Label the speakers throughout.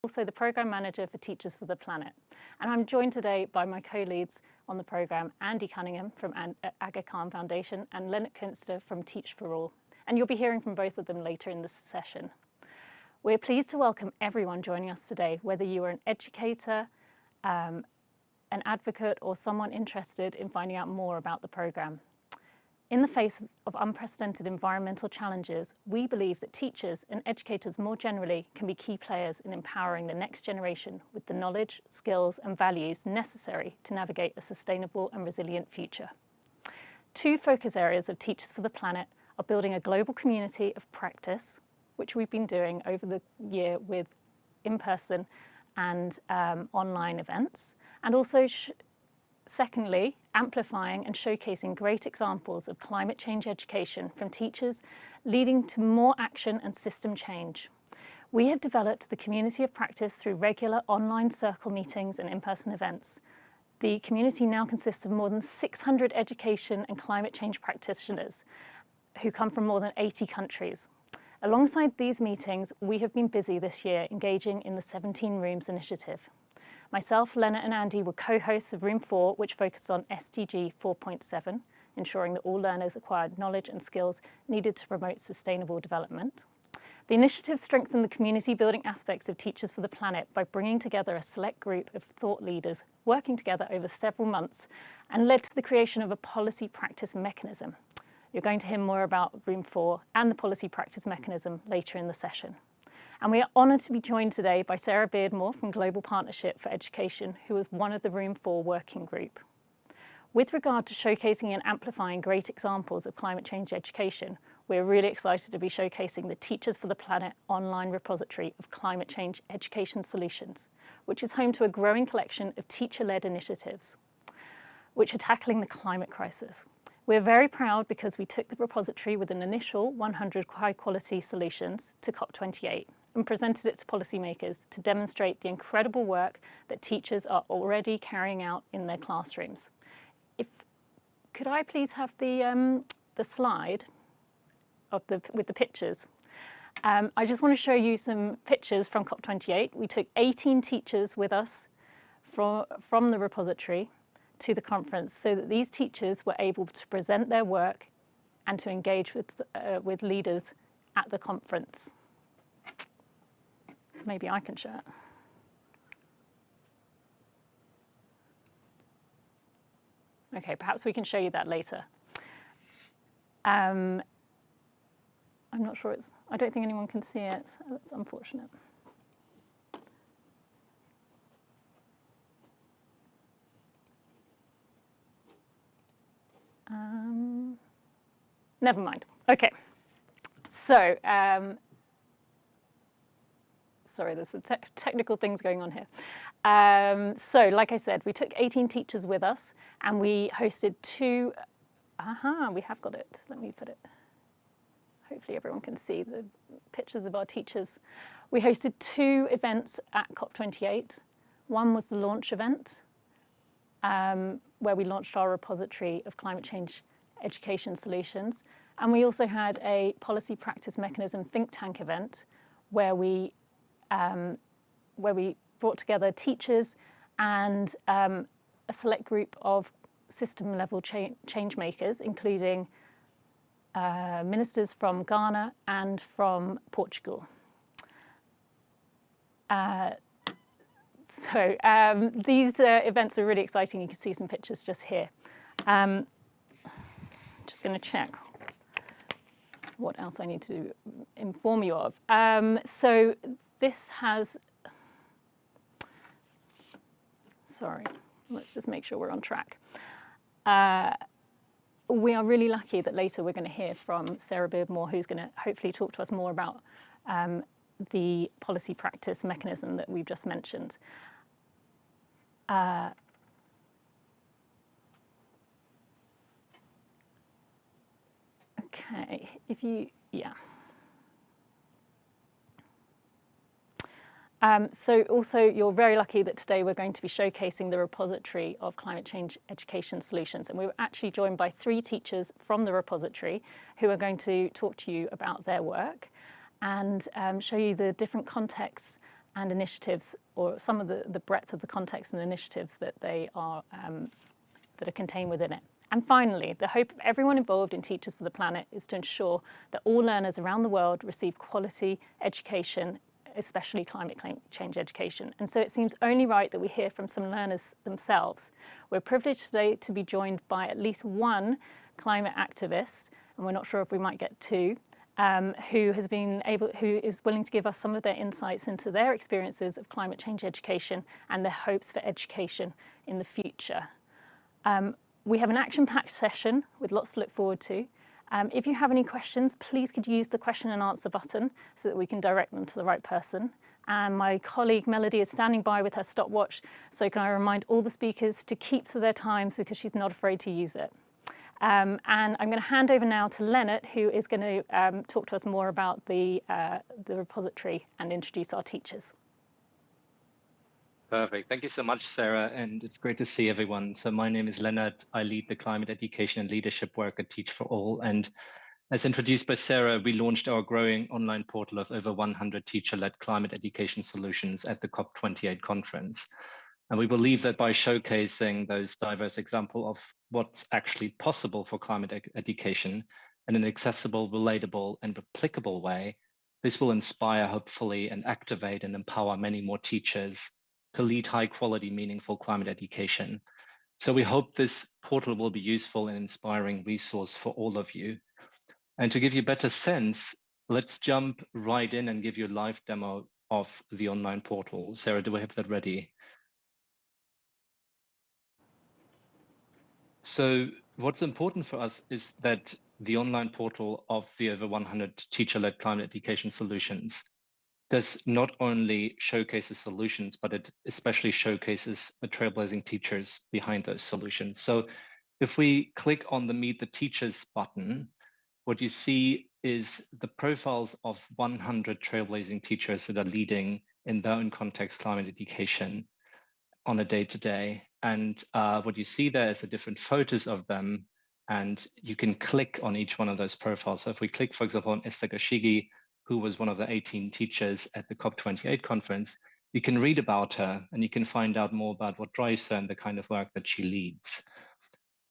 Speaker 1: Also the Programme Manager for Teachers for the Planet. And I'm joined today by my co-leads on the programme, Andy Cunningham from Aga Khan Foundation and Leonard Kunster from Teach for All. And you'll be hearing from both of them later in this session. We're pleased to welcome everyone joining us today, whether you are an educator, an advocate, or someone interested in finding out more about the programme. In the face of unprecedented environmental challenges, we believe that teachers and educators more generally can be key players in empowering the next generation with the knowledge, skills and values necessary to navigate a sustainable and resilient future. Two focus areas of Teachers for the Planet are building a global community of practice, which we've been doing over the year with in-person and online events, and also secondly, amplifying and showcasing great examples of climate change education from teachers, leading to more action and system change. We have developed the community of practice through regular online circle meetings and in-person events. The community now consists of more than 600 education and climate change practitioners who come from more than 80 countries. Alongside these meetings, we have been busy this year engaging in the 17 Rooms initiative. Myself, Leonard and Andy were co-hosts of Room 4, which focused on SDG 4.7, ensuring that all learners acquired knowledge and skills needed to promote sustainable development. The initiative strengthened the community building aspects of Teachers for the Planet by bringing together a select group of thought leaders working together over several months and led to the creation of a policy practice mechanism. You're going to hear more about Room 4 and the policy practice mechanism later in the session. And we are honoured to be joined today by Sarah Beardmore from Global Partnership for Education, who was one of the Room 4 working group. With regard to showcasing and amplifying great examples of climate change education, we're really excited to be showcasing the Teachers for the Planet online repository of climate change education solutions, which is home to a growing collection of teacher-led initiatives, which are tackling the climate crisis. We're very proud because we took the repository with an initial 100 high-quality solutions to COP28 and presented it to policymakers to demonstrate the incredible work that teachers are already carrying out in their classrooms. Could I please have the slide with the pictures? I just want to show you some pictures from COP28. We took 18 teachers with us from the repository to the conference so that these teachers were able to present their work and to engage with leaders at the conference. Maybe I can share it. Okay, perhaps we can show you that later. I'm not sure I don't think anyone can see it, so that's unfortunate. Never mind. Okay, so sorry, there's some technical things going on here. So, like I said, we took 18 teachers with us, and we hosted two. We have got it. Let me put it. Hopefully, everyone can see the pictures of our teachers. We hosted two events at COP28. One was the launch event, where we launched our repository of climate change education solutions. And we also had a policy practice mechanism think tank event where we brought together teachers and a select group of system level change makers, including ministers from Ghana and from Portugal. These events are really exciting. You can see some pictures just here. Just going to check what else I need to inform you of. So this has, sorry, let's just make sure we're on track. We are really lucky that later we're going to hear from Sarah Beardmore, who's going to hopefully talk to us more about the policy practice mechanism that we've just mentioned. Okay, yeah. So also, you're very lucky that today we're going to be showcasing the repository of climate change education solutions. And we were actually joined by 3 teachers from the repository who are going to talk to you about their work and show you the different contexts and initiatives, or some of the breadth of the context and the initiatives that they are that are contained within it. And finally, the hope of everyone involved in Teachers for the Planet is to ensure that all learners around the world receive quality education, especially climate change education. And so it seems only right that we hear from some learners themselves. We're privileged today to be joined by at least one climate activist, and we're not sure if we might get 2, who is willing to give us some of their insights into their experiences of climate change education and their hopes for education in the future. We have an action-packed session with lots to look forward to. If you have any questions, please could you use the question and answer button so that we can direct them to the right person. And my colleague Melody is standing by with her stopwatch, so can I remind all the speakers to keep to their times because she's not afraid to use it. And I'm going to hand over now to Lennart, who is going to talk to us more about the repository and introduce our teachers.
Speaker 2: Perfect. Thank you so much, Sarah, and it's great to see everyone. So my name is Lennart. I lead the climate education and leadership work at Teach for All. And as introduced by Sarah, we launched our growing online portal of over 100 teacher-led climate education solutions at the COP28 conference. And we believe that by showcasing those diverse examples of what's actually possible for climate education in an accessible, relatable, and applicable way, this will inspire, hopefully, and activate and empower many more teachers to lead high quality, meaningful climate education. So we hope this portal will be useful and inspiring resource for all of you. And to give you a better sense, let's jump right in and give you a live demo of the online portal. Sarah, do we have that ready? So what's important for us is that the online portal of the over 100 teacher-led climate education solutions does not only showcase the solutions, but it especially showcases the trailblazing teachers behind those solutions. So if we click on the Meet the Teachers button, what you see is the profiles of 100 trailblazing teachers that are leading in their own context climate education on a day-to-day. And what you see there is the different photos of them, and you can click on each one of those profiles. So if we click, for example, on Esther Gashigi, who was one of the 18 teachers at the COP28 conference, you can read about her and you can find out more about what drives her and the kind of work that she leads.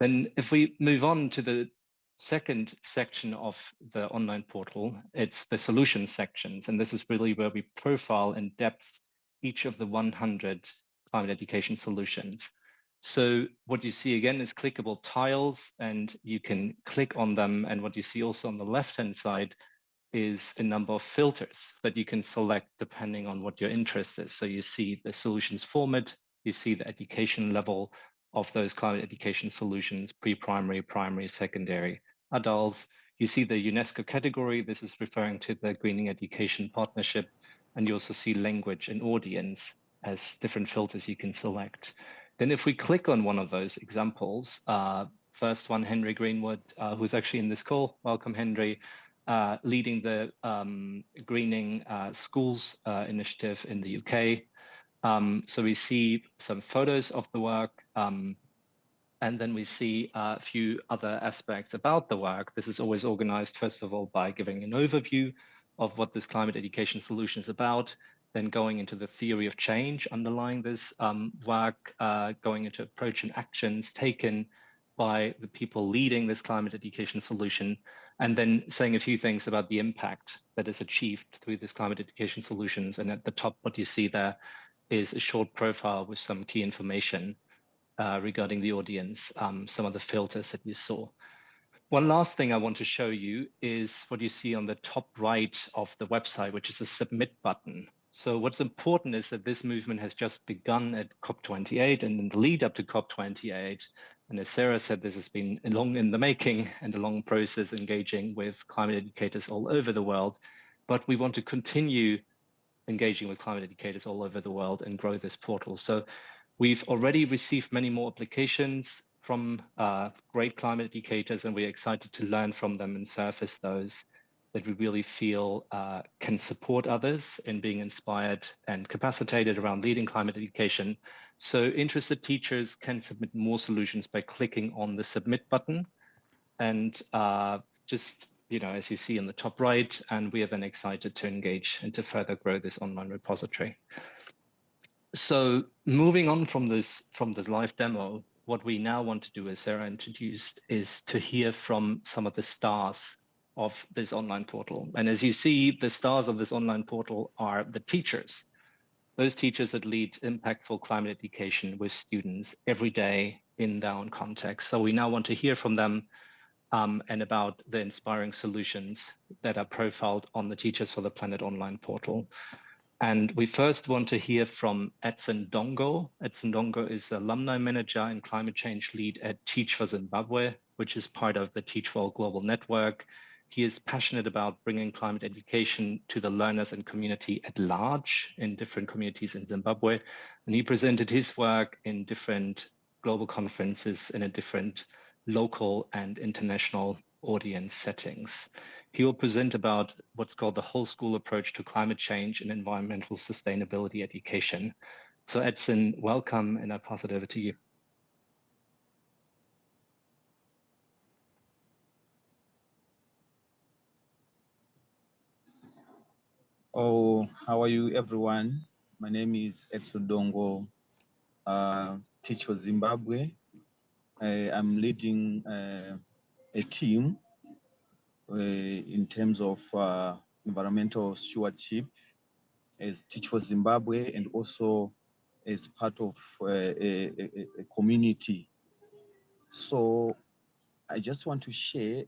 Speaker 2: Then if we move on to the second section of the online portal, it's the solutions sections. And this is really where we profile in depth each of the 100 climate education solutions. So what you see again is clickable tiles, and you can click on them. And what you see also on the left-hand side is a number of filters that you can select depending on what your interest is. So you see the solutions format, you see the education level of those climate education solutions, pre-primary, primary, secondary, adults. You see the UNESCO category. This is referring to the Greening Education Partnership. And you also see language and audience as different filters you can select. Then if we click on one of those examples, first one, Henry Greenwood, who's actually in this call. Welcome, Henry. Leading the Greening Schools initiative in the UK. So we see some photos of the work, and then we see a few other aspects about the work. This is always organized, first of all, by giving an overview of what this climate education solution is about, then going into the theory of change underlying this work, going into approach and actions taken by the people leading this climate education solution, and then saying a few things about the impact that is achieved through this climate education solutions. And at the top, what you see there is a short profile with some key information regarding the audience, some of the filters that you saw. One last thing I want to show you is what you see on the top right of the website, which is a submit button. So what's important is that this movement has just begun at COP28 and in the lead up to COP28. And as Sarah said, this has been long in the making and a long process engaging with climate educators all over the world. But we want to continue engaging with climate educators all over the world and grow this portal. So we've already received many more applications from great climate educators, and we're excited to learn from them and surface those. that we really feel can support others in being inspired and capacitated around leading climate education. So interested teachers can submit more solutions by clicking on the submit button. And just, as you see in the top right, and we are then excited to engage and to further grow this online repository. So moving on from this live demo, what we now want to do, as Sarah introduced, is to hear from some of the stars of this online portal. And as you see, the stars of this online portal are the teachers, those teachers that lead impactful climate education with students every day in their own context. So we now want to hear from them and about the inspiring solutions that are profiled on the Teachers for the Planet online portal. And we first want to hear from Edson Dongo. Edson Dongo is alumni manager and climate change lead at Teach for Zimbabwe, which is part of the Teach for All Global Network. He is passionate about bringing climate education to the learners and community at large in different communities in Zimbabwe. And he presented his work in different global conferences in a different local and international audience settings. He will present about what's called the whole school approach to climate change and environmental sustainability education. So Edson, welcome, and I pass it over to you.
Speaker 3: Oh, how are you, everyone? My name is Edson Dongo, Teach for Zimbabwe. I'm leading a team in terms of environmental stewardship as Teach for Zimbabwe and also as part of a community. So I just want to share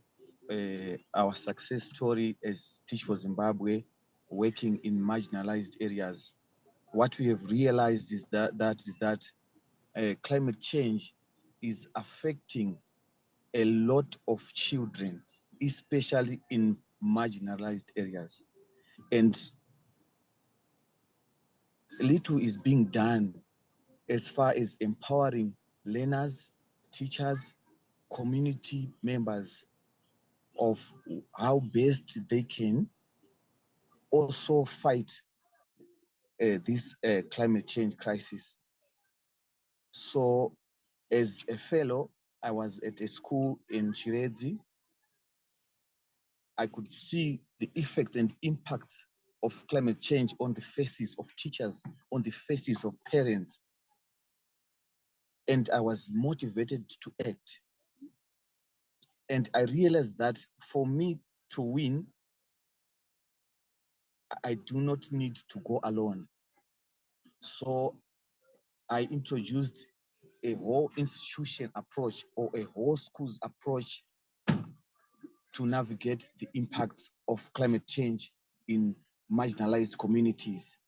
Speaker 3: our success story as Teach for Zimbabwe, working in marginalized areas. What we have realized is that climate change is affecting a lot of children, especially in marginalized areas. And little is being done as far as empowering learners, teachers, community members of how best they can also fight this climate change crisis. So as a fellow, I was at a school in Chiredzi. I could see the effects and impacts of climate change on the faces of teachers, on the faces of parents. And I was motivated to act. And I realized that for me to win, I do not need to go alone. So I introduced a whole institution approach or a whole schools approach to navigate the impacts of climate change in marginalized communities.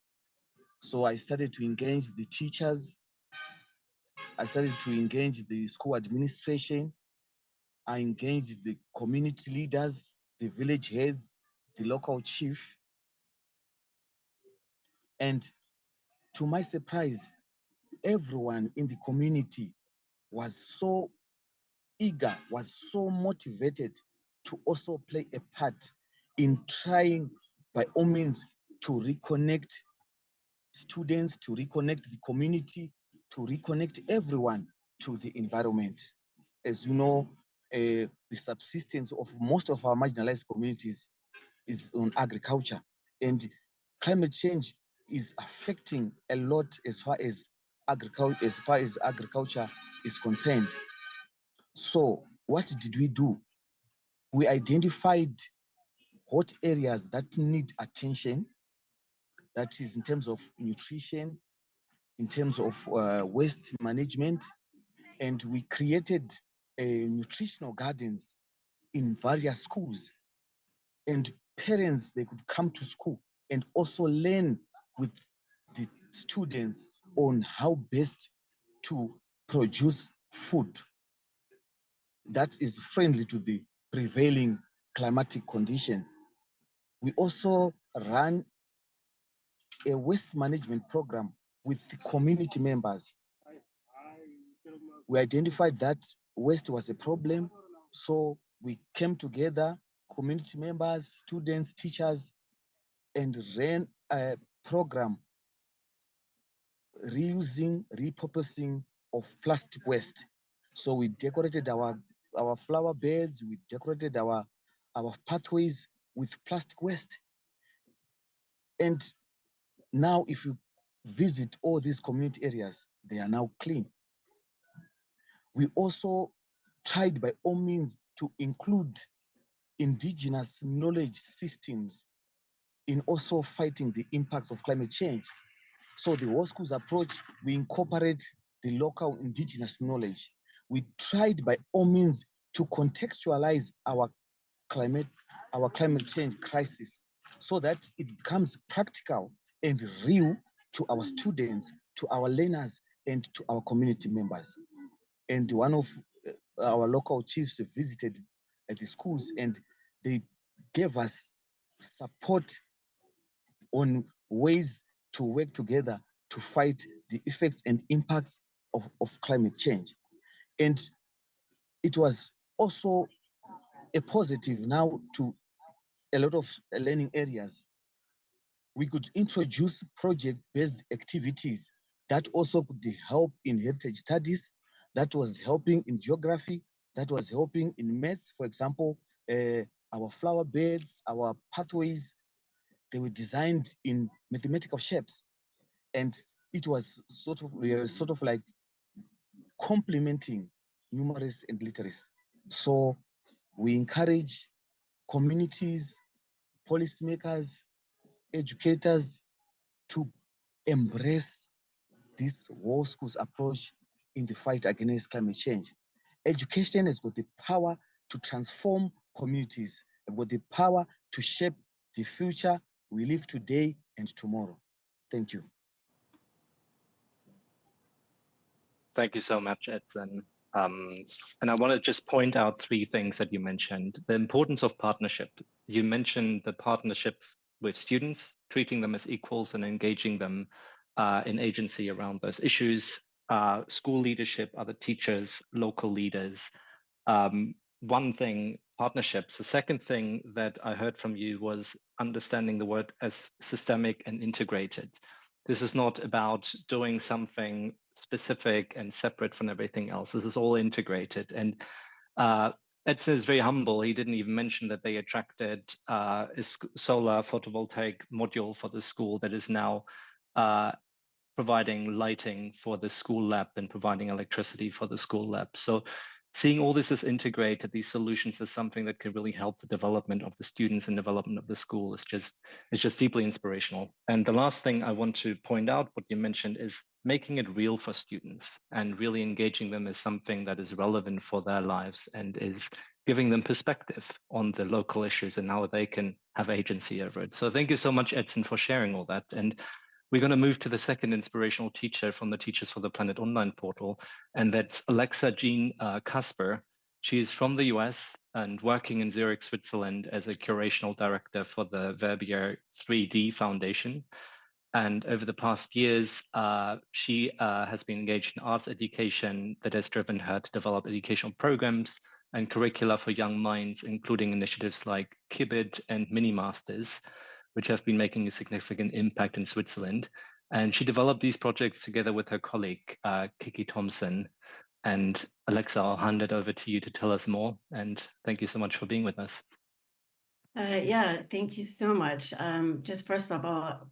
Speaker 3: So I started to engage the teachers. I started to engage the school administration. I engaged the community leaders, the village heads, the local chief. And to my surprise, everyone in the community was so eager, was so motivated to also play a part in trying by all means to reconnect students, to reconnect the community, to reconnect everyone to the environment. As you know, the subsistence of most of our marginalized communities is on agriculture, and climate change is affecting a lot as far as agriculture is concerned. So what did we do? We identified hot areas that need attention, that is in terms of nutrition, in terms of waste management, and we created nutritional gardens in various schools. And parents, they could come to school and also learn with the students on how best to produce food that is friendly to the prevailing climatic conditions. We also ran a waste management program with the community members. We identified that waste was a problem, so we came together community members, students, teachers, and ran a program reusing, repurposing of plastic waste. So we decorated our flower beds, we decorated our pathways with plastic waste. And now if you visit all these community areas, they are now clean. We also tried by all means to include indigenous knowledge systems in also fighting the impacts of climate change. So the whole schools approach, we incorporate the local indigenous knowledge. We tried by all means to contextualize our climate change crisis so that it becomes practical and real to our students, to our learners, and to our community members. And one of our local chiefs visited at the schools and they gave us support on ways to work together to fight the effects and impacts of climate change. And it was also a positive now to a lot of learning areas. We could introduce project-based activities that also could help in heritage studies, that was helping in geography, that was helping in maths. For example, our flower beds, our pathways, they were designed in mathematical shapes. And it was sort of like complementing numeracy and literacy. So we encourage communities, policymakers, educators to embrace this whole schools approach in the fight against climate change. Education has got the power to transform communities, have got the power to shape the future we live today and tomorrow. Thank you.
Speaker 2: Thank you so much, Edson. And I want to just point out three things that you mentioned. The importance of partnership. You mentioned the partnerships with students, treating them as equals and engaging them in agency around those issues. School leadership, other teachers, local leaders. One thing, partnerships. The second thing that I heard from you was understanding the word as systemic and integrated. This is not about doing something specific and separate from everything else. This is all integrated. And Edson is very humble. He didn't even mention that they attracted a solar photovoltaic module for the school that is now providing lighting for the school lab and providing electricity for the school lab. So seeing all this as integrated, these solutions is something that can really help the development of the students and development of the school. It's just deeply inspirational. And the last thing I want to point out, what you mentioned, is making it real for students and really engaging them as something that is relevant for their lives and is giving them perspective on the local issues and how they can have agency over it. So thank you so much, Edson, for sharing all that. And we're going to move to the second inspirational teacher from the Teachers for the Planet online portal, and that's Alexa Jean Kasper. She is from the US and working in Zurich, Switzerland as a curational director for the Verbier 3D Foundation. And over the past years, she has been engaged in arts education that has driven her to develop educational programs and curricula for young minds, including initiatives like Kibid and Mini Masters, which have been making a significant impact in Switzerland. And she developed these projects together with her colleague, Kiki Thompson. And Alexa, I'll hand it over to you to tell us more. And thank you so much for being with us.
Speaker 4: Yeah, thank you so much. Just first of all,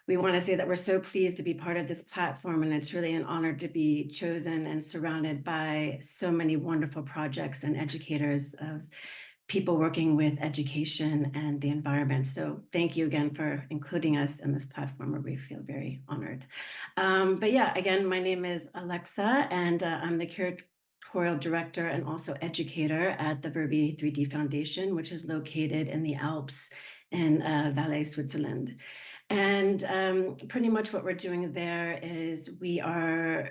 Speaker 4: we want to say that we're so pleased to be part of this platform, and it's really an honor to be chosen and surrounded by so many wonderful projects and educators of people working with education and the environment. So thank you again for including us in this platform where we feel very honored. But yeah, again, my name is Alexa, and I'm the curatorial director and also educator at the Verbier 3D Foundation, which is located in the Alps in Valais, Switzerland. And pretty much what we're doing there is we are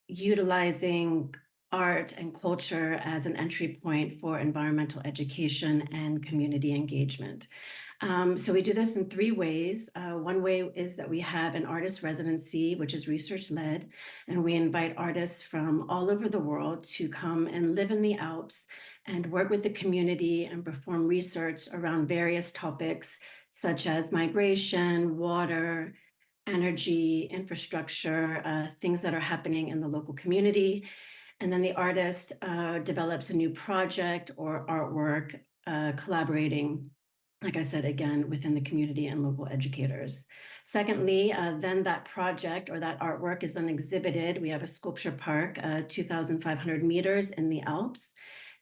Speaker 4: utilizing art and culture as an entry point for environmental education and community engagement. So we do this in 3 ways. One way is that we have an artist residency, which is research-led, and we invite artists from all over the world to come and live in the Alps and work with the community and perform research around various topics such as migration, water, energy, infrastructure, things that are happening in the local community. And then the artist develops a new project or artwork, collaborating, like I said, again, within the community and local educators. Secondly, then that project or that artwork is then exhibited. We have a sculpture park, 2,500 meters in the Alps.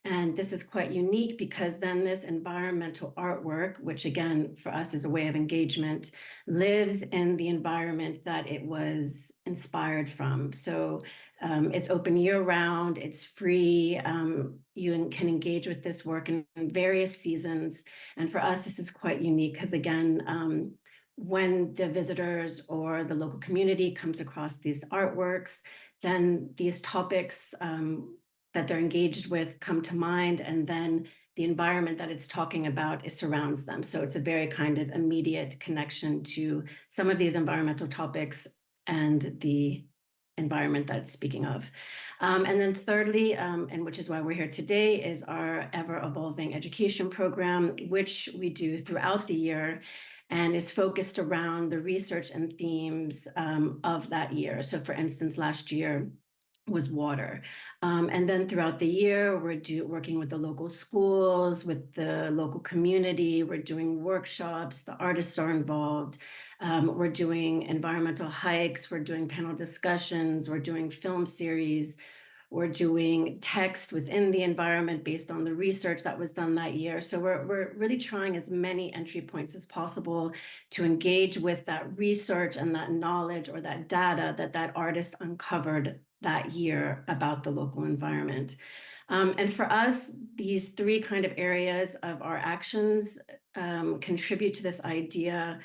Speaker 4: And this is quite unique because then this environmental artwork, which again, for us is a way of engagement, lives in the environment that it was inspired from. So it's open year round, it's free. You can engage with this work in various seasons. And for us, this is quite unique because again, when the visitors or the local community comes across these artworks, then these topics that they're engaged with come to mind, and then the environment that it's talking about, it surrounds them. So it's a very kind of immediate connection to some of these environmental topics and the environment that it's speaking of. And then thirdly, and which is why we're here today, is our ever-evolving education program, which we do throughout the year and is focused around the research and themes of that year. So for instance, last year was water. And then throughout the year, we're working with the local schools, with the local community, we're doing workshops, the artists are involved, we're doing environmental hikes, we're doing panel discussions, we're doing film series, we're doing text within the environment based on the research that was done that year. So we're really trying as many entry points as possible to engage with that research and that knowledge or that data that that artist uncovered that year about the local environment. And for us, these 3 kind of areas of our actions contribute to this idea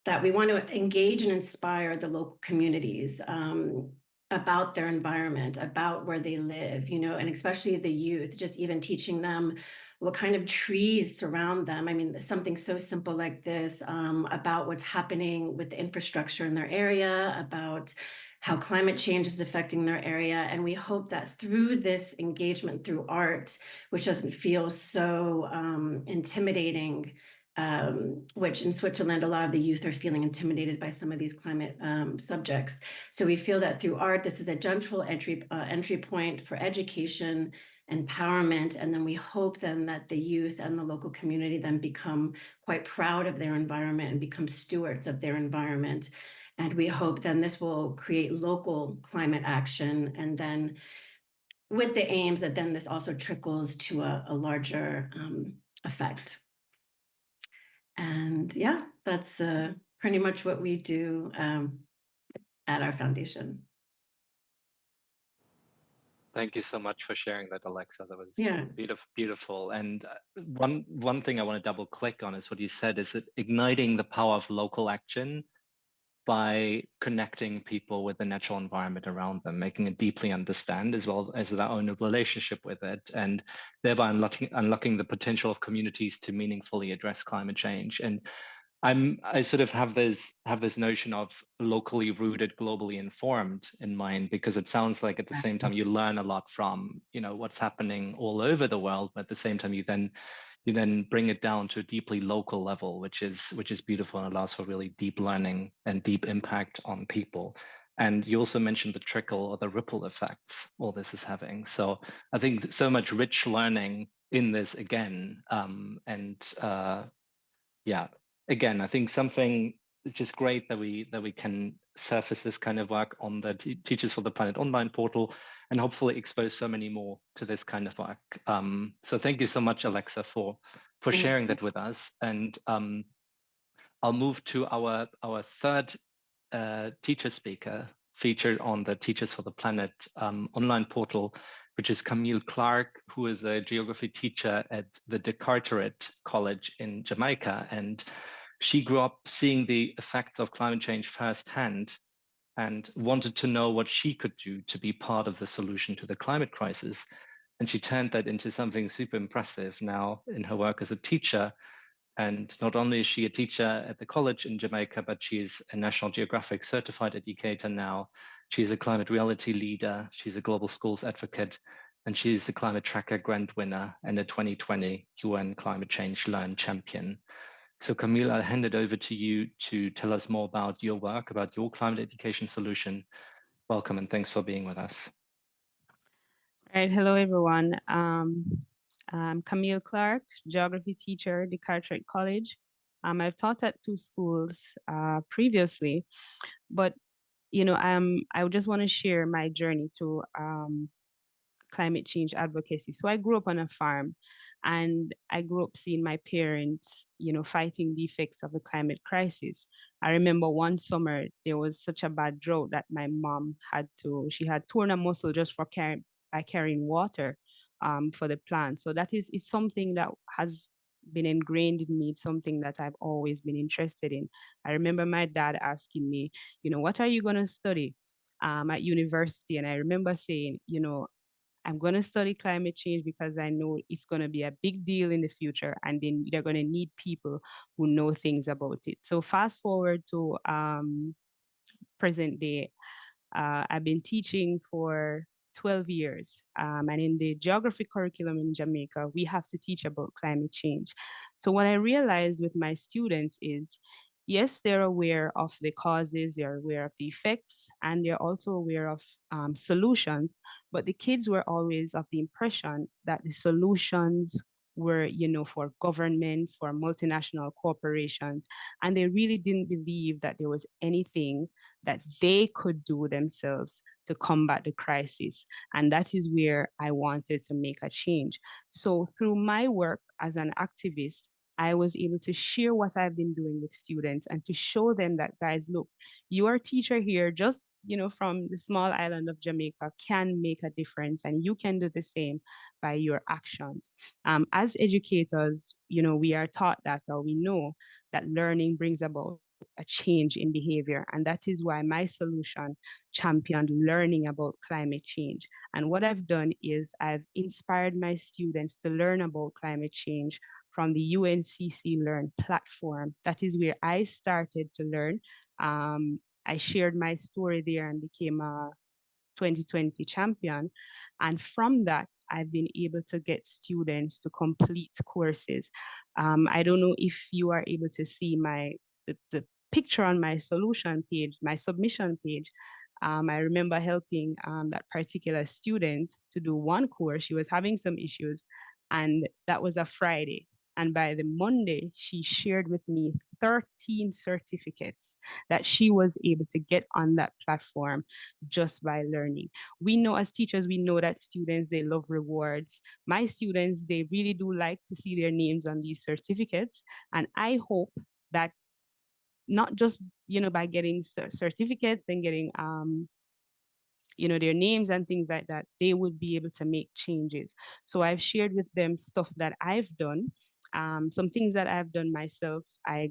Speaker 4: that we want to engage and inspire the local communities about their environment, about where they live, you know, and especially the youth, just even teaching them what kind of trees surround them. I mean, something so simple like this, about what's happening with the infrastructure in their area, about how climate change is affecting their area. And we hope that through this engagement through art, which doesn't feel so intimidating, which in Switzerland, a lot of the youth are feeling intimidated by some of these climate subjects. So we feel that through art, this is a gentle entry point for education, empowerment, and then we hope then that the youth and the local community then become quite proud of their environment and become stewards of their environment. And we hope then this will create local climate action, and then with the aims that then this also trickles to a larger effect. And yeah, that's pretty much what we do at our foundation.
Speaker 2: Thank you so much for sharing that, Alexa. That was
Speaker 4: Yeah.
Speaker 2: beautiful. And one thing I want to double click on is what you said, is it igniting the power of local action by connecting people with the natural environment around them, making it deeply understand as well as their own relationship with it, and thereby unlocking the potential of communities to meaningfully address climate change. And I sort of have this notion of locally rooted, globally informed in mind, because it sounds like at the same time you learn a lot from, you know, what's happening all over the world, but at the same time you then bring it down to a deeply local level, which is beautiful and allows for really deep learning and deep impact on people. And you also mentioned the trickle or the ripple effects all this is having. So I think so much rich learning in this again. Yeah, again, I think something just great that we can surface this kind of work on the Teachers for the Planet online portal, and hopefully expose so many more to this kind of work. So thank you so much, Alexa, for sharing that with us. And I'll move to our third teacher speaker featured on the Teachers for the Planet online portal, which is Camille Clark, who is a geography teacher at the Carteret College in Jamaica. And she grew up seeing the effects of climate change firsthand and wanted to know what she could do to be part of the solution to the climate crisis. And she turned that into something super impressive now in her work as a teacher, And not only is she a teacher at the college in Jamaica, but she is a National Geographic certified educator now. She's a climate reality leader. She's a global schools advocate, and she's a climate tracker grant winner and a 2020 UN Climate Change Learn Champion. So Camille, I'll hand it over to you to tell us more about your work, about your climate education solution. Welcome and thanks for being with us.
Speaker 5: All right, hello everyone. I'm Camille Clark, geography teacher at the Cartwright College. I've taught at 2 schools previously, but I just want to share my journey to climate change advocacy. So I grew up on a farm, and I grew up seeing my parents, fighting the effects of the climate crisis. I remember one summer there was such a bad drought that my mom she had torn a muscle just for carrying water for the plants. So it's something that has been ingrained in me. It's something that I've always been interested in. I remember my dad asking me, what are you going to study at university? And I remember saying, I'm going to study climate change because I know it's going to be a big deal in the future, and then they're going to need people who know things about it. So fast forward to present day, I've been teaching for 12 years. And in the geography curriculum in Jamaica, we have to teach about climate change. So what I realized with my students is, yes, they're aware of the causes, they're aware of the effects, and they're also aware of solutions. But the kids were always of the impression that the solutions were, for governments, for multinational corporations, and they really didn't believe that there was anything that they could do themselves to combat the crisis. And that is where I wanted to make a change. So through my work as an activist, I was able to share what I've been doing with students and to show them that, guys, look, your teacher here, just, from the small island of Jamaica, can make a difference, and you can do the same by your actions. As educators, we are taught that, or we know that learning brings about a change in behavior. And that is why my solution championed learning about climate change. And what I've done is I've inspired my students to learn about climate change from the UNCC Learn platform. That is where I started to learn. I shared my story there and became a 2020 champion. And from that, I've been able to get students to complete courses. I don't know if you are able to see the picture on my solution page, my submission page. I remember helping that particular student to do one course. She was having some issues, and that was a Friday. And by the Monday, she shared with me 13 certificates that she was able to get on that platform just by learning. We know as teachers, we know that students, they love rewards. My students, they really do like to see their names on these certificates. And I hope that not just, by getting certificates and getting, their names and things like that, they would be able to make changes. So I've shared with them stuff that I've done, some things that I've done myself. I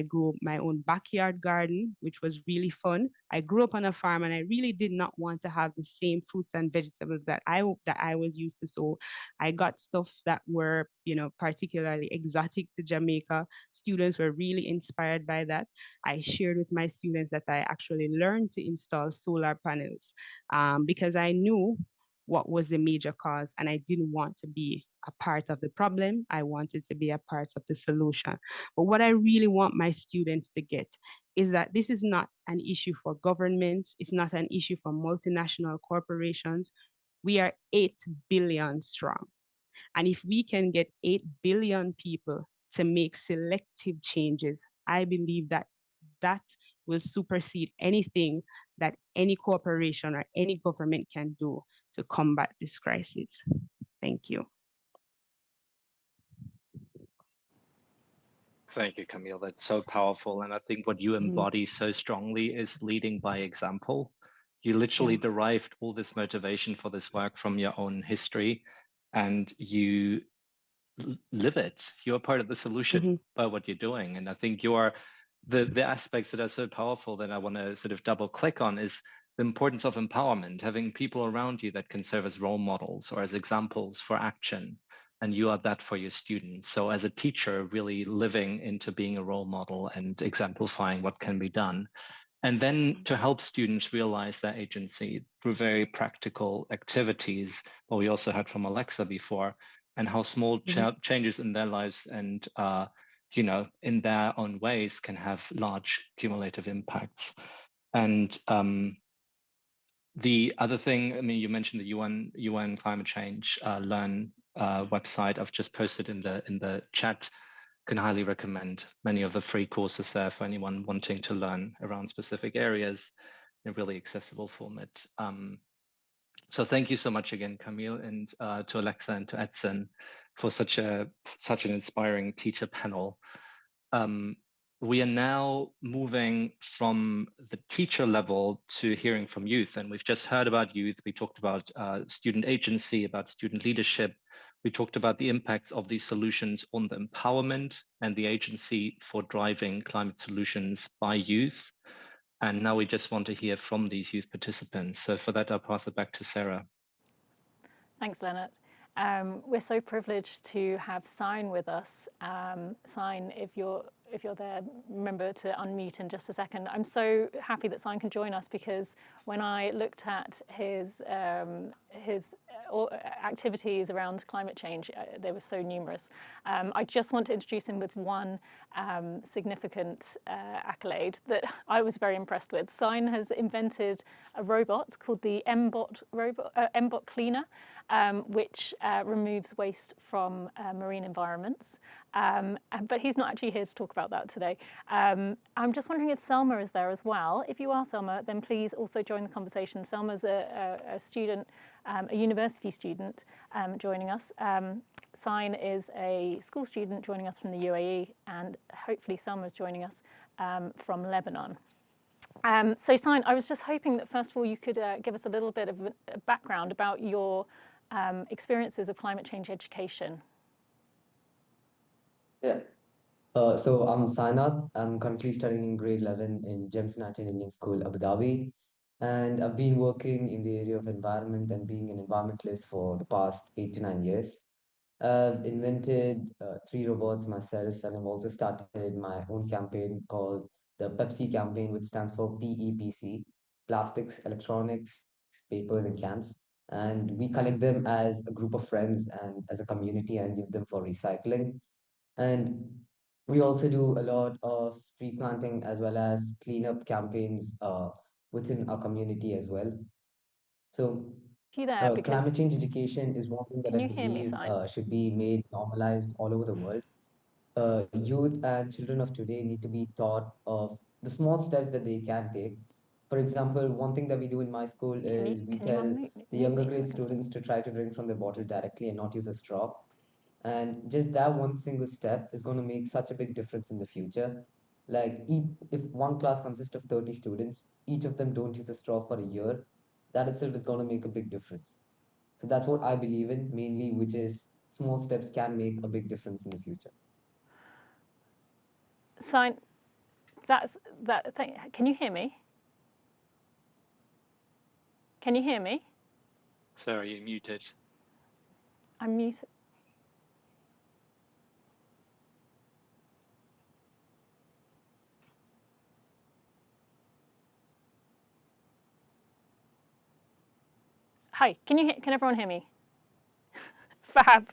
Speaker 5: grew my own backyard garden, which was really fun. I grew up on a farm, and I really did not want to have the same fruits and vegetables that I was used to. So I got stuff that were, particularly exotic to Jamaica. Students were really inspired by that. I shared with my students that I actually learned to install solar panels because I knew what was the major cause, and I didn't want to be a part of the problem. I wanted to be a part of the solution. But what I really want my students to get is that this is not an issue for governments. It's not an issue for multinational corporations. We are 8 billion strong. And if we can get 8 billion people to make selective changes, I believe that that will supersede anything that any corporation or any government can do to combat this crisis. Thank you.
Speaker 2: Thank you, Camille. That's so powerful. And I think what you embody so strongly is leading by example. You literally derived all this motivation for this work from your own history, and you live it. You're part of the solution by what you're doing. And I think the aspects that are so powerful that I want to sort of double click on is the importance of empowerment, having people around you that can serve as role models or as examples for action. and you are that for your students. So as a teacher, really living into being a role model and exemplifying what can be done. And then to help students realize their agency through very practical activities, what we also heard from Alexa before, and how small changes in their lives and in their own ways can have large cumulative impacts. And the other thing, I mean, you mentioned the UN climate change learn website. I've just posted in the chat. Can highly recommend many of the free courses there for anyone wanting to learn around specific areas in a really accessible format. So thank you so much again, Camille, and to Alexa and to Edson for such an inspiring teacher panel. We are now moving from the teacher level to hearing from youth. And we've just heard about youth. We talked about student agency, about student leadership. We talked about the impacts of these solutions on the empowerment and the agency for driving climate solutions by youth. And now we just want to hear from these youth participants. So for that, I'll pass it back to Sarah.
Speaker 1: Thanks, Leonard. We're so privileged to have Sign with us. Sign, if you're there, remember to unmute in just a second. I'm so happy that Sign can join us because when I looked at his activities around climate change, they were so numerous. I just want to introduce him with one significant accolade that I was very impressed with. Sign has invented a robot called the Embark cleaner, which removes waste from marine environments. But he's not actually here to talk about that today. I'm just wondering if Selma is there as well. If you are, Selma, then please also join the conversation. Selma's a student, a university student joining us. Sign is a school student joining us from the UAE, and hopefully Selma is joining us from Lebanon. So Sign, I was just hoping that first of all you could give us a little bit of a background about your experiences of climate change education.
Speaker 6: Yeah. So I'm Sainath. I'm currently studying in grade 11 in James Natin Indian School, Abu Dhabi. And I've been working in the area of environment and being an environmentalist for the past 8 to 9 years. I've invented 3 robots myself, and I've also started my own campaign called the Pepsi campaign, which stands for PEPC, plastics, electronics, papers, and cans. And we collect them as a group of friends and as a community and give them for recycling. And we also do a lot of tree planting as well as cleanup campaigns within our community as well. So
Speaker 1: You there? Because
Speaker 6: climate change education is one thing that
Speaker 1: can
Speaker 6: I
Speaker 1: you hear me,
Speaker 6: believe
Speaker 1: Sign?
Speaker 6: should be made normalized all over the world. Youth and children of today need to be taught of the small steps that they can take. For example, one thing that we do in my school is we
Speaker 1: Can you
Speaker 6: tell
Speaker 1: unmute
Speaker 6: the
Speaker 1: mute
Speaker 6: younger
Speaker 1: me so I
Speaker 6: grade
Speaker 1: can see?
Speaker 6: students to try to drink from the bottle directly and not use a straw. And just that one single step is going to make such a big difference in the future. Like, if one class consists of 30 students, each of them don't use a straw for a year, that itself is going to make a big difference. So that's what I believe in mainly, which is small steps can make a big difference in the future.
Speaker 1: Sign, that thing. Can you hear me? Can you hear me?
Speaker 2: Sarah, you're muted.
Speaker 1: I'm muted. Hi, can everyone hear me? Fab.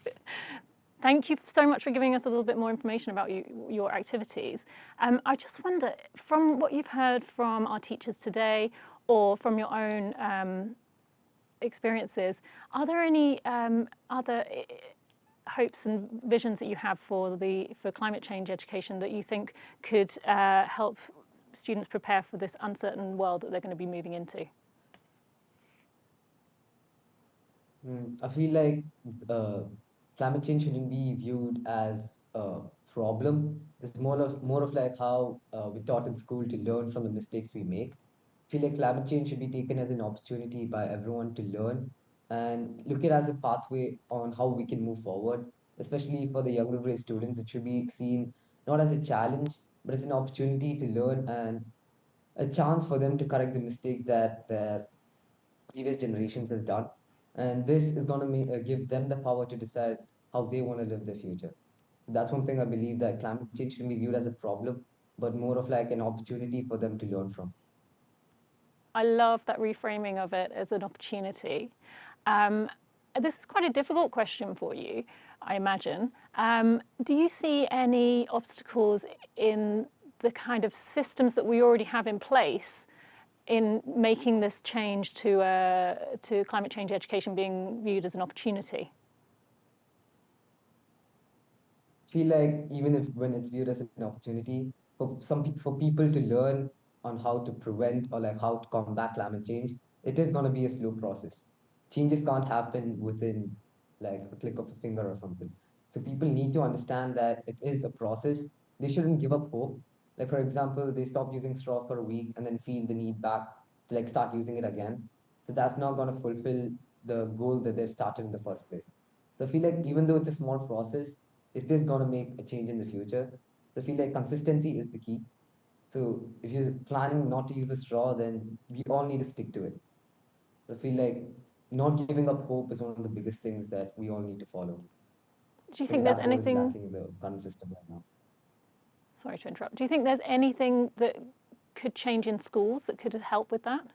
Speaker 1: Thank you so much for giving us a little bit more information about your activities. I just wonder, from what you've heard from our teachers today or from your own experiences, are there any other hopes and visions that you have for climate change education that you think could help students prepare for this uncertain world that they're going to be moving into?
Speaker 6: I feel like climate change shouldn't be viewed as a problem. It's more of like how we're taught in school to learn from the mistakes we make. I feel like climate change should be taken as an opportunity by everyone to learn and look at it as a pathway on how we can move forward. Especially for the younger grade students, it should be seen not as a challenge, but as an opportunity to learn and a chance for them to correct the mistakes that their previous generations has done. And this is going to give them the power to decide how they want to live their future. That's one thing I believe, that climate change shouldn't be viewed as a problem, but more of like an opportunity for them to learn from.
Speaker 1: I love that reframing of it as an opportunity. This is quite a difficult question for you, I imagine. Do you see any obstacles in the kind of systems that we already have in place in making this change to climate change education being viewed as an opportunity?
Speaker 6: Feel like even if when it's viewed as an opportunity for for people to learn on how to prevent or like how to combat climate change, it is going to be a slow process. Changes can't happen within like a click of a finger or something. So people need to understand that it is a process. They shouldn't give up hope. Like for example, they stop using straw for a week and then feel the need back to like start using it again. So that's not going to fulfill the goal that they've started in the first place. So I feel like even though it's a small process, it is going to make a change in the future. So I feel like consistency is the key. So if you're planning not to use a straw, then we all need to stick to it. So I feel like not giving up hope is one of the biggest things that we all need to follow.
Speaker 1: Do you
Speaker 6: I think
Speaker 1: think there's
Speaker 6: that's what is
Speaker 1: anything,
Speaker 6: lacking in the current system right now.
Speaker 1: sorry to interrupt, do you think there's anything that could change in schools that could help with that?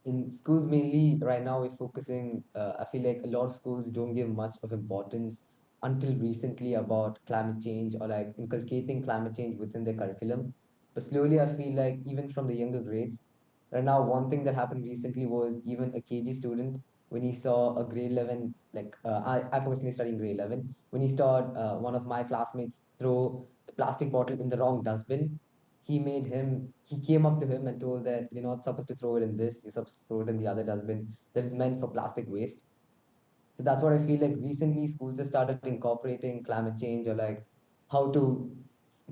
Speaker 6: In schools mainly right now we're focusing, I feel like a lot of schools don't give much of importance until recently about climate change or like inculcating climate change within their curriculum. But slowly I feel like even from the younger grades, right now one thing that happened recently was even a KG student, when he saw a grade 11, like I personally studying grade 11, when he saw one of my classmates throw the plastic bottle in the wrong dustbin, he came up to him and told that you're not supposed to throw it in this, you're supposed to throw it in the other dustbin that is meant for plastic waste. So that's what I feel like recently schools have started incorporating climate change or like how to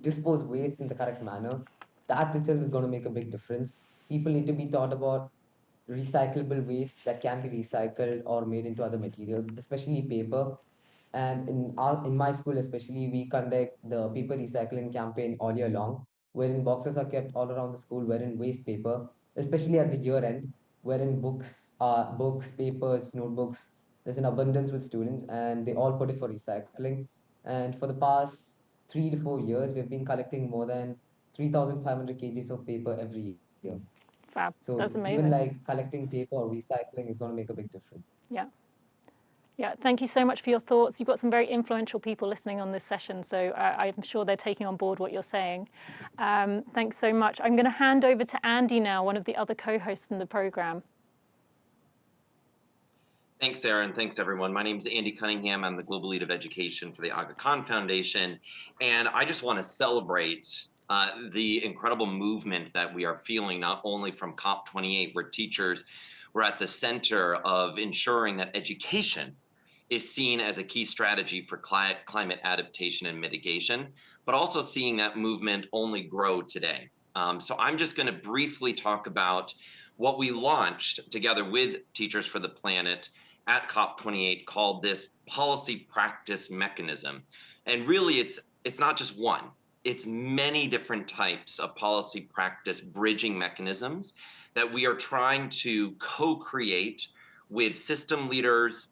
Speaker 6: dispose waste in the correct manner. That itself is going to make a big difference. People need to be taught about recyclable waste that can be recycled or made into other materials, especially paper. And in my school, especially, we conduct the paper recycling campaign all year long, wherein boxes are kept all around the school, wherein waste paper, especially at the year end, wherein books, papers, notebooks, there's an abundance with students, and they all put it for recycling. And for the past 3 to 4 years, we've been collecting more than 3,500 kgs of paper every year.
Speaker 1: Fab,
Speaker 6: So
Speaker 1: that's
Speaker 6: even
Speaker 1: amazing.
Speaker 6: like collecting paper or recycling is going to make a big difference.
Speaker 1: Yeah. Yeah, thank you so much for your thoughts. You've got some very influential people listening on this session, so I'm sure they're taking on board what you're saying. Thanks so much. I'm going to hand over to Andy now, one of the other co-hosts from the program.
Speaker 7: Thanks, Sarah, and thanks, everyone. My name is Andy Cunningham. I'm the Global Lead of Education for the Aga Khan Foundation, and I just want to celebrate the incredible movement that we are feeling, not only from COP28, where teachers were at the center of ensuring that education is seen as a key strategy for climate adaptation and mitigation, but also seeing that movement only grow today. So I'm just going to briefly talk about what we launched together with Teachers for the Planet at COP28, called this policy practice mechanism. And really it's not just one, it's many different types of policy practice bridging mechanisms that we are trying to co-create with system leaders,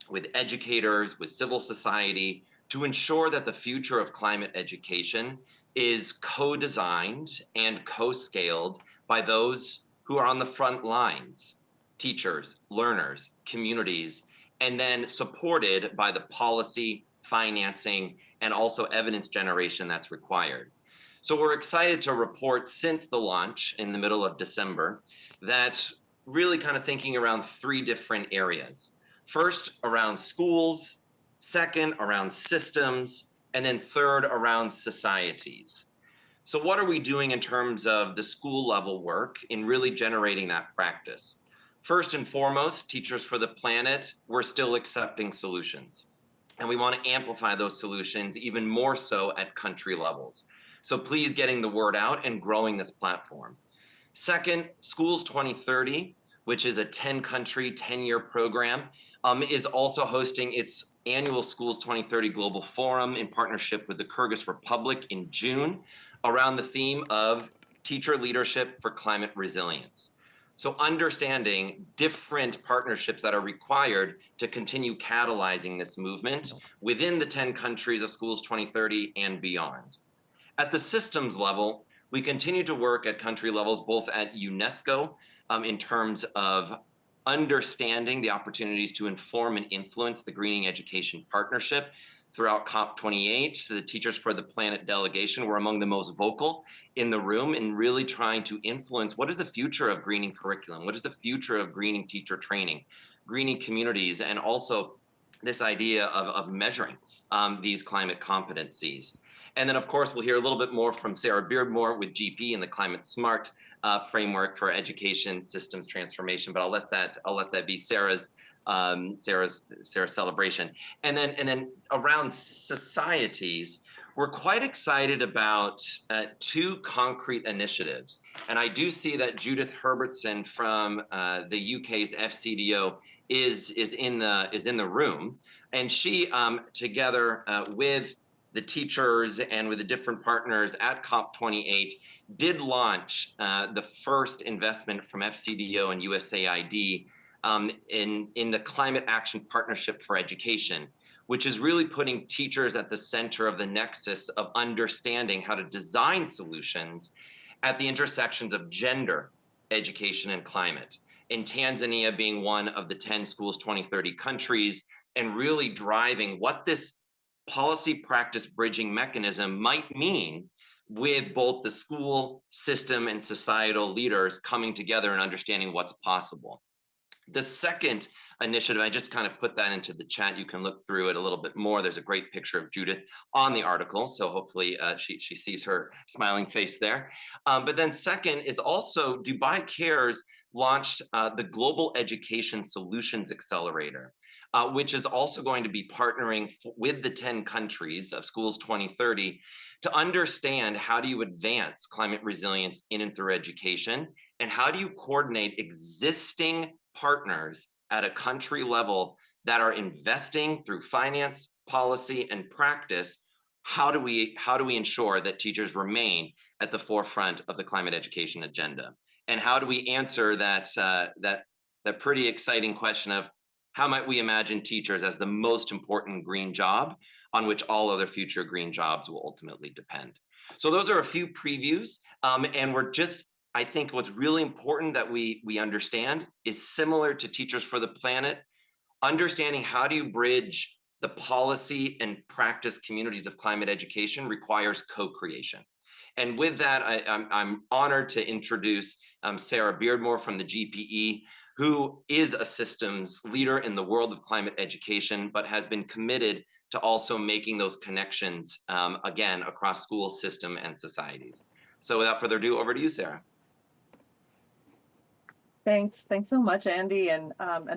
Speaker 7: with educators, with civil society, to ensure that the future of climate education is co-designed and co-scaled by those who are on the front lines: teachers, learners, communities, and then supported by the policy, financing, and also evidence generation that's required. So we're excited to report, since the launch in the middle of December, that really kind of thinking around 3 different areas. First, around schools, second, around systems, and then third, around societies. So what are we doing in terms of the school level work in really generating that practice? First and foremost, Teachers for the Planet, we're still accepting solutions. And we want to amplify those solutions even more so at country levels. So please getting the word out and growing this platform. Second, Schools 2030, which is a 10-country, 10-year program, is also hosting its annual Schools 2030 Global Forum in partnership with the Kyrgyz Republic in June, around the theme of teacher leadership for climate resilience. So understanding different partnerships that are required to continue catalyzing this movement within the 10 countries of Schools 2030 and beyond. At the systems level, we continue to work at country levels, both at UNESCO in terms of understanding the opportunities to inform and influence the Greening Education Partnership. Throughout COP28, the Teachers for the Planet delegation were among the most vocal in the room in really trying to influence what is the future of greening curriculum, what is the future of greening teacher training, greening communities, and also this idea of measuring these climate competencies. And then, of course, we'll hear a little bit more from Sarah Beardmore with GP and the Climate Smart framework for education systems transformation. But I'll let that be Sarah's celebration. And then around societies, we're quite excited about two concrete initiatives. And I do see that Judith Herbertson from the UK's FCDO is in the room, and she together with the teachers and with the different partners at COP28 did launch the first investment from FCDO and USAID in the Climate Action Partnership for Education, which is really putting teachers at the center of the nexus of understanding how to design solutions at the intersections of gender, education, and climate. In Tanzania being one of the 10 Schools 2030 countries, and really driving what this policy practice bridging mechanism might mean with both the school system and societal leaders coming together and understanding what's possible. The second initiative, I just kind of put that into the chat. You can look through it a little bit more. There's a great picture of Judith on the article, so hopefully she sees her smiling face there. But then second is also Dubai Cares launched the Global Education Solutions Accelerator, which is also going to be partnering with the 10 countries of Schools 2030 to understand how do you advance climate resilience in and through education, and how do you coordinate existing partners at a country level that are investing through finance, policy, and practice. How do we ensure that teachers remain at the forefront of the climate education agenda? And how do we answer that pretty exciting question of how might we imagine teachers as the most important green job on which all other future green jobs will ultimately depend? So those are a few previews, and I think what's really important that we understand is similar to Teachers for the Planet, understanding how do you bridge the policy and practice communities of climate education requires co-creation. And with that, I'm honored to introduce Sarah Beardmore from the GPE, who is a systems leader in the world of climate education, but has been committed to also making those connections, again, across school system and societies. So without further ado, over to you, Sarah.
Speaker 8: Thanks so much, Andy, and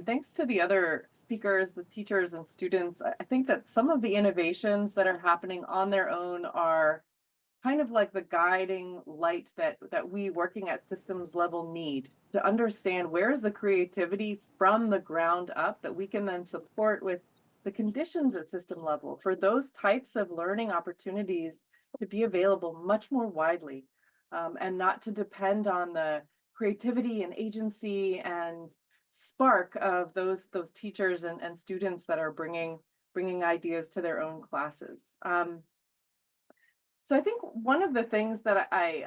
Speaker 8: thanks to the other speakers, the teachers and students. I think that some of the innovations that are happening on their own are kind of like the guiding light that we working at systems level need to understand where is the creativity from the ground up that we can then support with the conditions at system level for those types of learning opportunities to be available much more widely, and not to depend on the creativity and agency and spark of those teachers and students that are bringing ideas to their own classes. So I think one of the things that I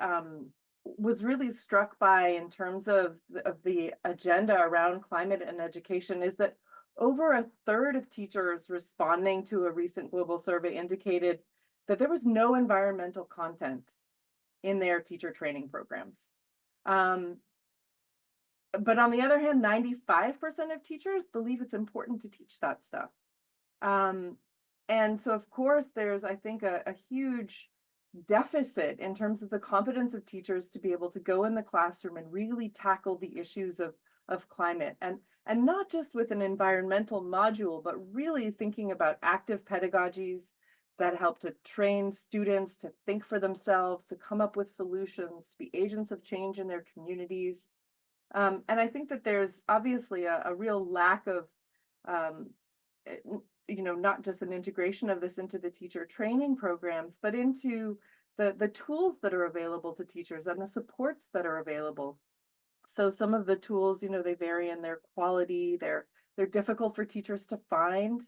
Speaker 8: was really struck by in terms of the agenda around climate and education is that over a third of teachers responding to a recent global survey indicated that there was no environmental content in their teacher training programs. But on the other hand, 95% of teachers believe it's important to teach that stuff. And so, of course, there's, I think, a huge deficit in terms of the competence of teachers to be able to go in the classroom and really tackle the issues of climate. And not just with an environmental module, but really thinking about active pedagogies that help to train students to think for themselves, to come up with solutions, to be agents of change in their communities. And I think that there's obviously a real lack of, not just an integration of this into the teacher training programs, but into the tools that are available to teachers and the supports that are available. So some of the tools, they vary in their quality. They're difficult for teachers to find.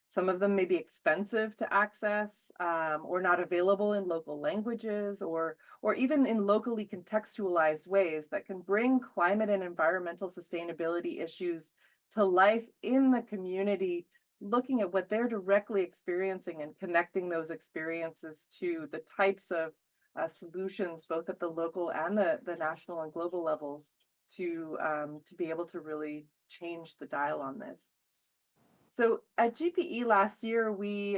Speaker 8: Some of them may be expensive to access, or not available in local languages, or even in locally contextualized ways that can bring climate and environmental sustainability issues to life in the community, looking at what they're directly experiencing and connecting those experiences to the types of solutions, both at the local and the national and global levels, to be able to really change the dial on this. So at GPE last year, we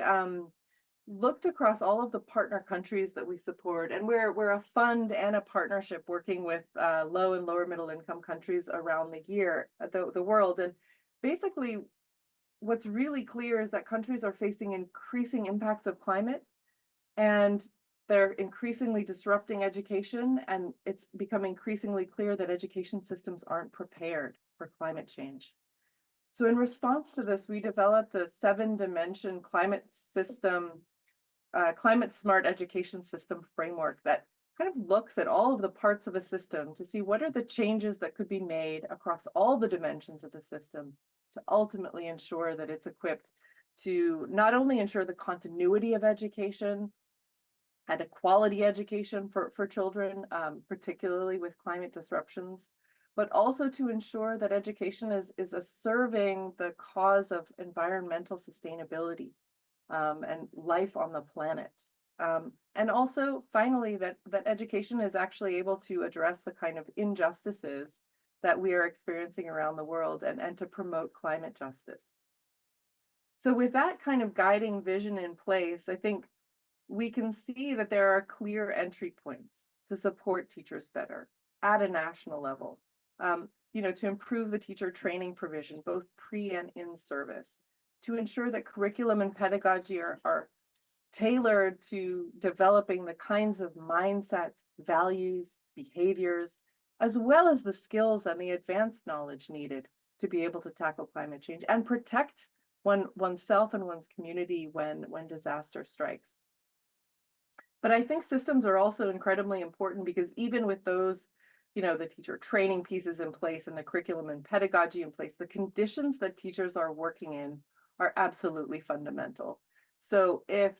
Speaker 8: looked across all of the partner countries that we support, and we're a fund and a partnership working with low and lower middle income countries around the world. And basically, what's really clear is that countries are facing increasing impacts of climate, and they're increasingly disrupting education, and it's become increasingly clear that education systems aren't prepared for climate change. So in response to this, we developed a 7-dimension climate smart education system framework that kind of looks at all of the parts of a system to see what are the changes that could be made across all the dimensions of the system to ultimately ensure that it's equipped to not only ensure the continuity of education and a quality education for children, particularly with climate disruptions, but also to ensure that education is serving the cause of environmental sustainability and life on the planet. And also, finally, that education is actually able to address the kind of injustices that we are experiencing around the world, and to promote climate justice. So with that kind of guiding vision in place, I think we can see that there are clear entry points to support teachers better at a national level, to improve the teacher training provision, both pre and in service, to ensure that curriculum and pedagogy are tailored to developing the kinds of mindsets, values, behaviors, as well as the skills and the advanced knowledge needed to be able to tackle climate change and protect oneself and one's community when disaster strikes. But I think systems are also incredibly important, because even with those, the teacher training pieces in place and the curriculum and pedagogy in place, the conditions that teachers are working in are absolutely fundamental. So if,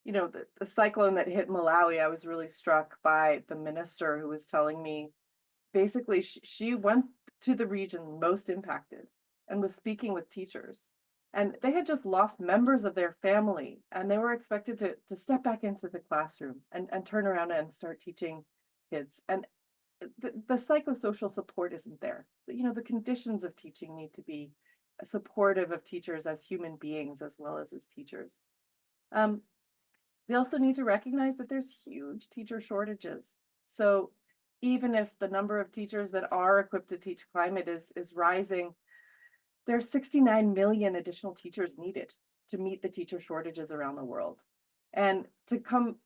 Speaker 8: the cyclone that hit Malawi, I was really struck by the minister who was telling me, basically, she went to the region most impacted and was speaking with teachers. And they had just lost members of their family, and they were expected to step back into the classroom and turn around and start teaching kids. And the psychosocial support isn't there. So, the conditions of teaching need to be supportive of teachers as human beings as well as teachers. We also need to recognize that there's huge teacher shortages. So even if the number of teachers that are equipped to teach climate is rising, there's 69 million additional teachers needed to meet the teacher shortages around the world. And to come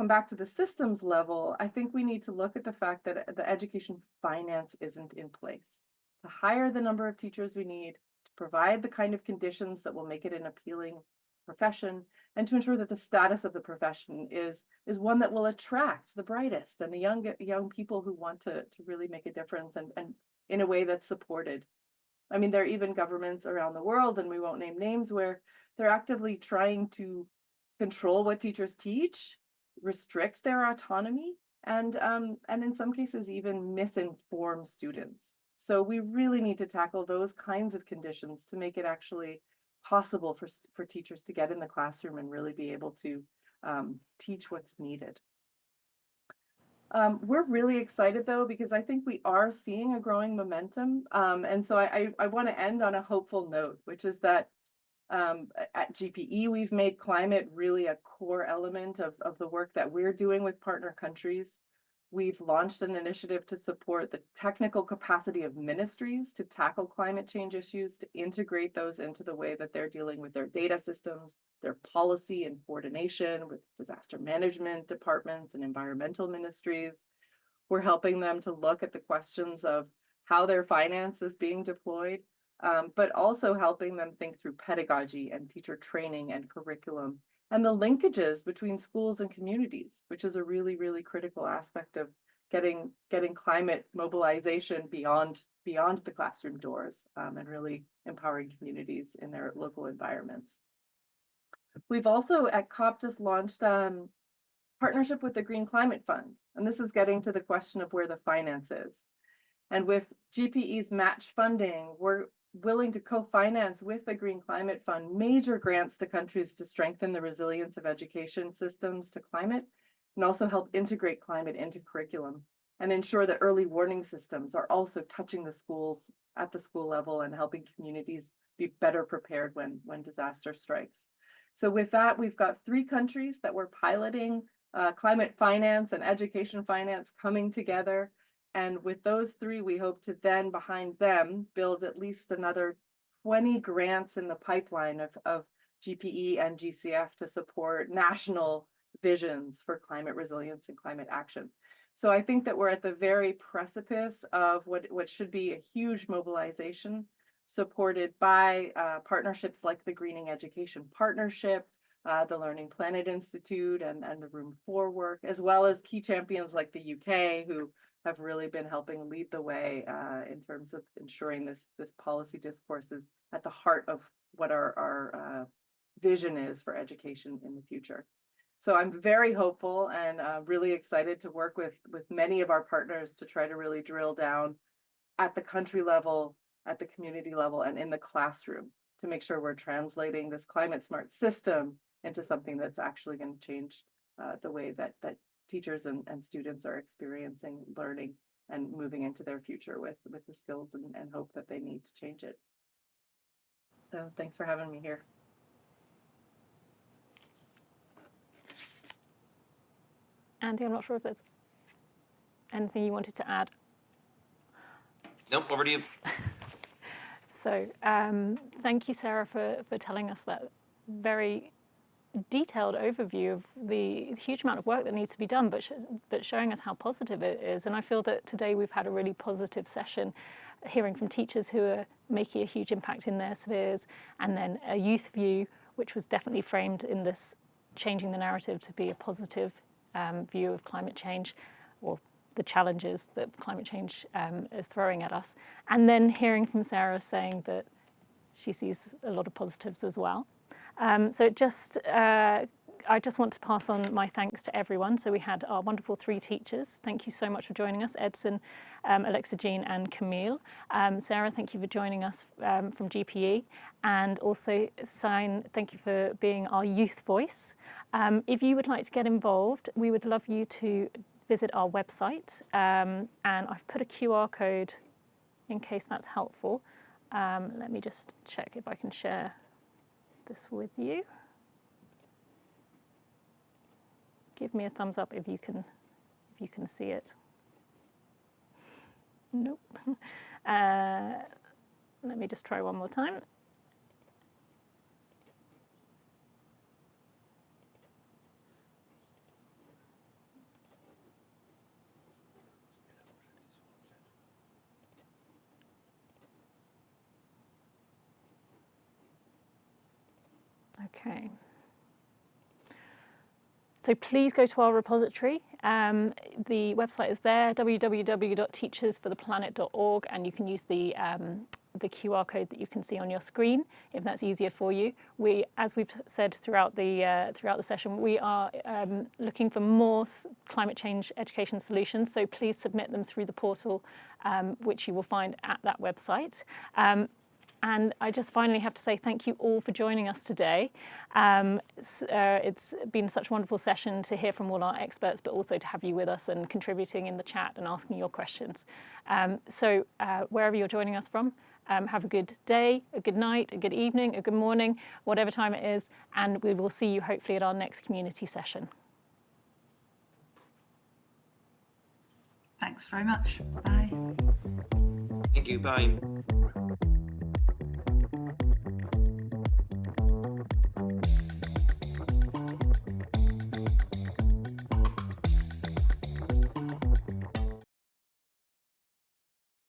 Speaker 8: back to the systems level, I think we need to look at the fact that the education finance isn't in place to hire the number of teachers we need, to provide the kind of conditions that will make it an appealing profession, and to ensure that the status of the profession is one that will attract the brightest and the young people who want to really make a difference, and in a way that's supported. I mean, there are even governments around the world, and we won't name names, where they're actively trying to control what teachers teach, restrict their autonomy, and in some cases even misinform students. So we really need to tackle those kinds of conditions to make it actually possible for teachers to get in the classroom and really be able to teach what's needed. We're really excited, though, because I think we are seeing a growing momentum. And so I want to end on a hopeful note, which is that at GPE, we've made climate really a core element of the work that we're doing with partner countries. We've launched an initiative to support the technical capacity of ministries to tackle climate change issues, to integrate those into the way that they're dealing with their data systems, their policy and coordination with disaster management departments and environmental ministries. We're helping them to look at the questions of how their finance is being deployed, but also helping them think through pedagogy and teacher training and curriculum, and the linkages between schools and communities, which is a really, really critical aspect of getting climate mobilization beyond the classroom doors, and really empowering communities in their local environments. We've also at COP just launched partnership with the Green Climate Fund, and this is getting to the question of where the finance is. And with GPE's match funding, we're willing to co-finance with the Green Climate Fund major grants to countries to strengthen the resilience of education systems to climate, and also help integrate climate into curriculum and ensure that early warning systems are also touching the schools at the school level and helping communities be better prepared when disaster strikes. So with that, we've got 3 countries that we're piloting climate finance and education finance coming together. And with those 3, we hope to then behind them build at least another 20 grants in the pipeline of GPE and GCF to support national visions for climate resilience and climate action. So I think that we're at the very precipice of what should be a huge mobilization supported by partnerships like the Greening Education Partnership, the Learning Planet Institute and the Room 4 work, as well as key champions like the UK who have really been helping lead the way in terms of ensuring this policy discourse is at the heart of what our vision is for education in the future. So I'm very hopeful and really excited to work with many of our partners to try to really drill down at the country level, at the community level, and in the classroom to make sure we're translating this climate smart system into something that's actually going to change the way that teachers and students are experiencing learning and moving into their future with the skills and hope that they need to change it. So thanks for having me here.
Speaker 1: Andy, I'm not sure if there's anything you wanted to add.
Speaker 7: Nope, over to you.
Speaker 1: So thank you, Sarah, for telling us that very detailed overview of the huge amount of work that needs to be done, but showing us how positive it is. And I feel that today we've had a really positive session, hearing from teachers who are making a huge impact in their spheres, and then a youth view, which was definitely framed in this changing the narrative to be a positive view of climate change, or the challenges that climate change is throwing at us. And then hearing from Sarah saying that she sees a lot of positives as well. So I just want to pass on my thanks to everyone. So we had our wonderful 3 teachers. Thank you so much for joining us, Edson, Alexa Jean and Camille. Sarah, thank you for joining us from GPE. And also, Sign, thank you for being our youth voice. If you would like to get involved, we would love you to visit our website. And I've put a QR code in case that's helpful. Let me just check if I can share this with you. Give me a thumbs up if you can see it. Nope. Let me just try one more time. Okay. So please go to our repository. The website is there, www.teachersfortheplanet.org, and you can use the QR code that you can see on your screen if that's easier for you. As we've said throughout the session, we are looking for more climate change education solutions. So please submit them through the portal, which you will find at that website. And I just finally have to say thank you all for joining us today. It's been such a wonderful session to hear from all our experts, but also to have you with us and contributing in the chat and asking your questions. So wherever you're joining us from, have a good day, a good night, a good evening, a good morning, whatever time it is, and we will see you hopefully at our next community session.
Speaker 9: Thanks very much. Bye.
Speaker 7: Thank you. Bye.